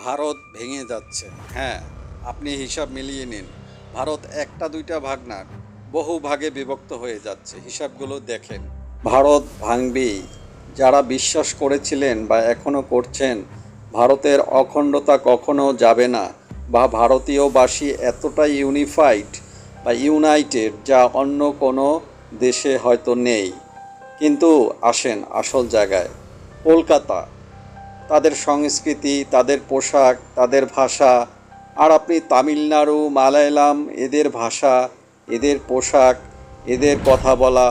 ভারত ভেঙে যাচ্ছে। হ্যাঁ, আপনি হিসাব মিলিয়ে নিন। ভারত একটা দুইটা ভাগ না, বহু ভাগে বিভক্ত হয়ে যাচ্ছে। হিসাবগুলো দেখেন। ভারত ভাঙবেই। যারা বিশ্বাস করেছিলেন বা এখনও করছেন ভারতের অখণ্ডতা কখনো যাবে না, বা ভারতীয়বাসী এতটাই ইউনিফাইড বা ইউনাইটেড যা অন্য কোনো দেশে হয়তো নেই। কিন্তু আসেন আসল জায়গায়, কলকাতা, তাদের সংস্কৃতি, তাদের পোশাক, তাদের ভাষা। আর আপনি তামিলনাড়ু, মালায়ালাম, এদের ভাষা, এদের পোশাক, এদের কথা বলা,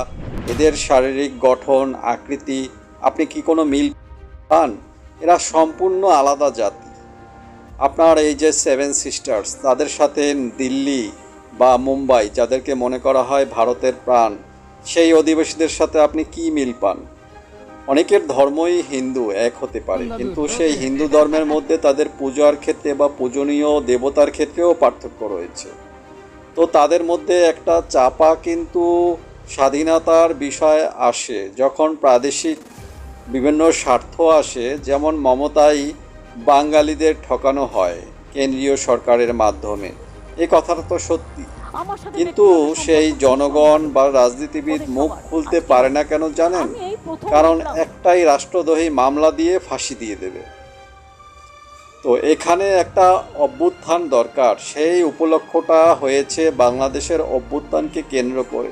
এদের শারীরিক গঠন, আকৃতি, আপনি কি কোনো মিল পান? এরা সম্পূর্ণ আলাদা জাতি। আপনার এই যে সেভেন সিস্টার্স, তাদের সাথে দিল্লি বা মুম্বাই, যাদেরকে মনে করা হয় ভারতের প্রাণ, সেই অধিবাসীদের সাথে আপনি কি মিল পান? অনেকের ধর্মই হিন্দু এক হতে পারে, কিন্তু সেই হিন্দু ধর্মের মধ্যে তাদের পূজার ক্ষেত্রে বা পূজনীয় দেবতার ক্ষেত্রেও পার্থক্য রয়েছে। তো তাদের মধ্যে একটা চাপা কিন্তু স্বাধীনতার বিষয় আসে যখন প্রাদেশিক বিভিন্ন স্বার্থ আসে, যেমন মমতাই বাঙালিদের ঠকানো হয় কেন্দ্রীয় সরকারের মাধ্যমে। এই কথাটা তো সত্যি, কিন্তু সেই জনগণ বা রাজনীতিবিদ মুখ খুলতে পারে না কেন জানেন? কারণ একটাই রাষ্ট্রদ্রোহী মামলা দিয়ে ফাঁসি দিয়ে দেবে। তো এখানে একটা অভ্যুত্থান দরকার। সেই উপলক্ষটা হয়েছে বাংলাদেশের অভ্যুত্থানকে কেন্দ্র করে।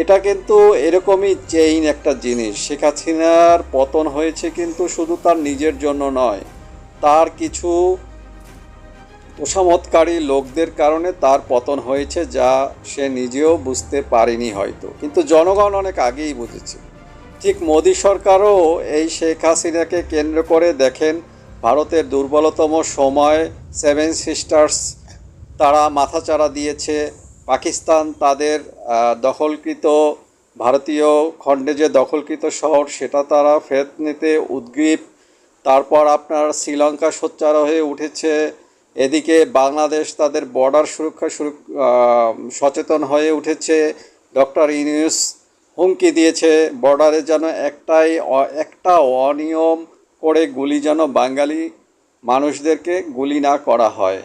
এটা কিন্তু এরকমই চেইন একটা জিনিস। শেখ হাসিনার পতন হয়েছে কিন্তু শুধু তার নিজের জন্য নয়, তার কিছু তোষামতকারী লোকদের কারণে তার পতন হয়েছে, যা সে নিজেও বুঝতে পারেনি হয়তো, কিন্তু জনগণ অনেক আগেই বুঝেছে। ঠিক মোদী সরকারও এই শেখ হাসিনাকে কেন্দ্র করে দেখেন ভারতের দুর্বলতম সময় সেভেন সিস্টার্স তারা মাথাচাড়া দিয়েছে। পাকিস্তান তাদের দখলকৃত ভারতীয় খণ্ডে যে দখলকৃত শহর সেটা তারা ফেরত নিতে উদ্গ্রীব। তারপর আপনার শ্রীলঙ্কা সোচ্চার হয়ে উঠেছে। এদিকে বাংলাদেশ তাদের বর্ডার সুরক্ষা সচেতন হয়ে উঠেছে। ডক্টর ইউনূস হুমকি দিয়েছে বর্ডারে যেন একটা অনিয়ম করে গুলি যেন বাঙালি মানুষদেরকে গুলি না করা হয়।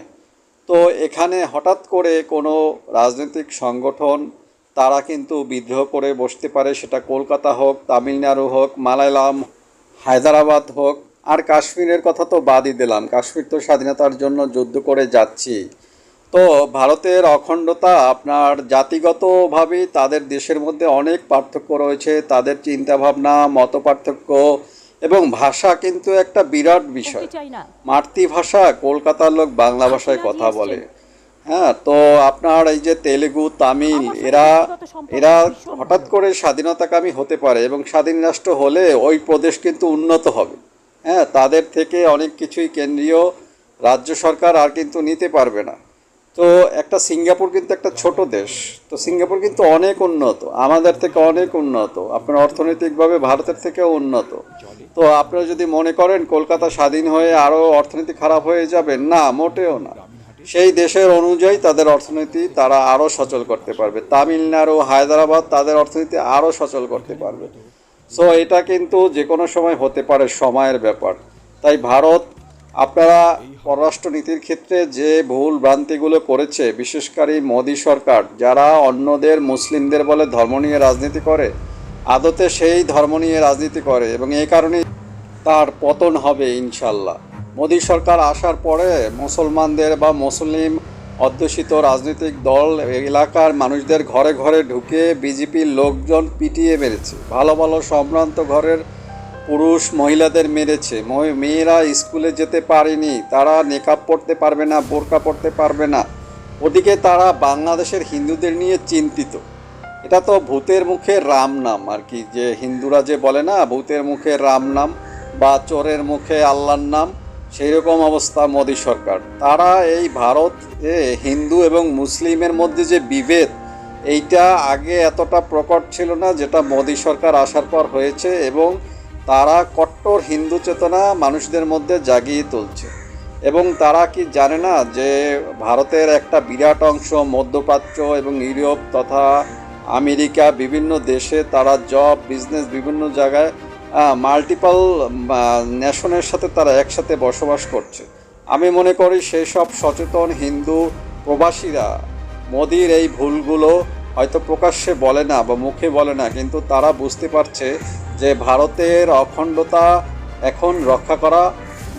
তো এখানে হঠাৎ করে কোনো রাজনৈতিক সংগঠন তারা কিন্তু বিদ্রোহ করে বসতে পারে, সেটা কলকাতা হোক, তামিলনাড়ু হোক, মালায়ালাম, হায়দ্রাবাদ হোক। আর কাশ্মীরের কথা তো বাদই দিলাম, কাশ্মীর তো স্বাধীনতার জন্য যুদ্ধ করে যাচ্ছি। তো ভারতের অখণ্ডতা আপনার জাতিগতভাবেই তাদের দেশের মধ্যে অনেক পার্থক্য রয়েছে, তাদের চিন্তাভাবনা, মত পার্থক্য এবং ভাষা কিন্তু একটা বিরাট বিষয়। মাতৃভাষা, কলকাতার লোক বাংলা ভাষায় কথা বলে। হ্যাঁ, তো আপনার এই যে তেলেগু, তামিল, এরা এরা হঠাৎ করে স্বাধীনতাকামী হতে পারে এবং স্বাধীন রাষ্ট্র হলে ওই প্রদেশ কিন্তু উন্নত হবে। হ্যাঁ, তাদের থেকে অনেক কিছুই কেন্দ্রীয় রাজ্য সরকার আর কিন্তু নিতে পারবে না। তো একটা সিঙ্গাপুর কিন্তু একটা ছোট দেশ, তো সিঙ্গাপুর কিন্তু অনেক উন্নত, আমাদের থেকে অনেক উন্নত, আপনার অর্থনৈতিকভাবে ভারতের থেকেও উন্নত। তো আপনারা যদি মনে করেন কলকাতা স্বাধীন হয়ে আরও অর্থনীতি খারাপ হয়ে যাবে, না, মোটেও না। সেই দেশের অনুযায়ী তাদের অর্থনীতি তারা আরও সচল করতে পারবে। তামিলনাড়ু, হায়দ্রাবাদ তাদের অর্থনীতি আরও সচল করতে পারবে। সো এটা কিন্তু যে কোনো সময় হতে পারে, সময়ের ব্যাপার। তাই ভারত আপনারা পররাষ্ট্রনীতির ক্ষেত্রে যে ভুল ভ্রান্তিগুলো করেছে, বিশেষকারী মোদী সরকার, যারা অন্যদের মুসলিমদের বলে ধর্ম নিয়ে রাজনীতি করে, আদতে সেই ধর্ম নিয়ে রাজনীতি করে এবং এই কারণেই তার পতন হবে ইনশাল্লাহ। মোদী সরকার আসার পরে মুসলমানদের বা মুসলিম অধ্যুষিত রাজনৈতিক দল এলাকার মানুষদের ঘরে ঘরে ঢুকে বিজেপির লোকজন পিটিয়ে মেরেছে। ভালো ভালো সম্ভ্রান্ত ঘরের পুরুষ মহিলাদের মেরেছে। মেয়েরা স্কুলে যেতে পারেনি, তারা নেকাব পড়তে পারবে না, বোরকা পড়তে পারবে না। ওদিকে তারা বাংলাদেশের হিন্দুদের নিয়ে চিন্তিত। এটা তো ভূতের মুখে রাম নাম আর কি, যে হিন্দুরা যে বলে না ভূতের মুখে রাম নাম বা চোরের মুখে আল্লাহর নাম, সেই রকম অবস্থা মোদী সরকার। তারা এই ভারতে হিন্দু এবং মুসলিমের মধ্যে যে বিভেদ, এইটা আগে এতটা প্রকট ছিল না, যেটা মোদী সরকার আসার পর হয়েছে, এবং তারা কট্টর হিন্দু চেতনা মানুষদের মধ্যে জাগিয়ে তুলছে। এবং তারা কি জানে না যে ভারতের একটা বিরাট অংশ মধ্যপ্রাচ্য এবং ইউরোপ তথা আমেরিকা বিভিন্ন দেশে তারা জব, বিজনেস, বিভিন্ন জায়গায় মাল্টিপল নেশনের সাথে তারা একসাথে বসবাস করছে। আমি মনে করি সেসব সচেতন হিন্দু প্রবাসীরা মোদির এই ভুলগুলো হয়তো প্রকাশ্যে বলে না বা মুখে বলে না, কিন্তু তারা বুঝতে পারছে যে ভারতের অখণ্ডতা এখন রক্ষা করা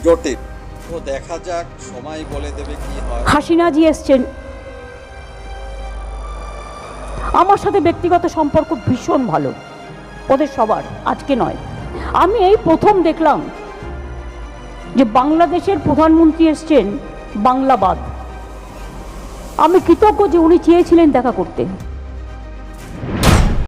জটিল। তো দেখা যাক, সময় বলে দেবে কি হয়। হাসিনাজি এসছেন, আমার সাথে ব্যক্তিগত সম্পর্ক ভীষণ ভালো ওদের সবার, আজকে নয়। আমি এই প্রথম দেখলাম যে বাংলাদেশের প্রধানমন্ত্রী এসছেন বাংলাবাদ। আমি কৃতজ্ঞ যে উনি চেয়েছিলেন দেখা করতে।